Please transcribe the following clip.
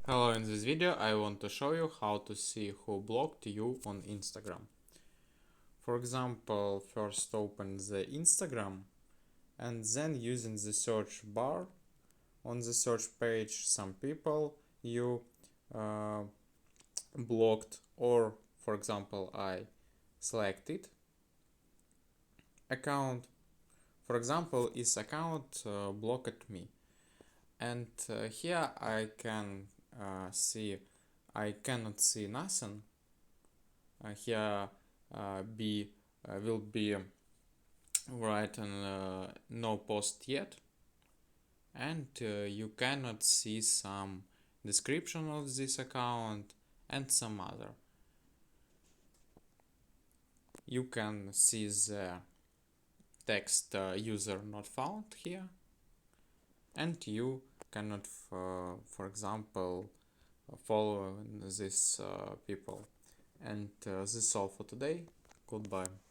Hello, in this video I want to show you how to see who blocked you on Instagram. For example, first open the Instagram and then using the search bar on the search page some people you uh, blocked, or for example I selected account. For example, is account blocked me, and here I can see I cannot see nothing. Here will be written no post yet, and you cannot see some description of this account and some other. You can see the text user not found here, and you cannot for example follow this people. And this is all for today. Goodbye.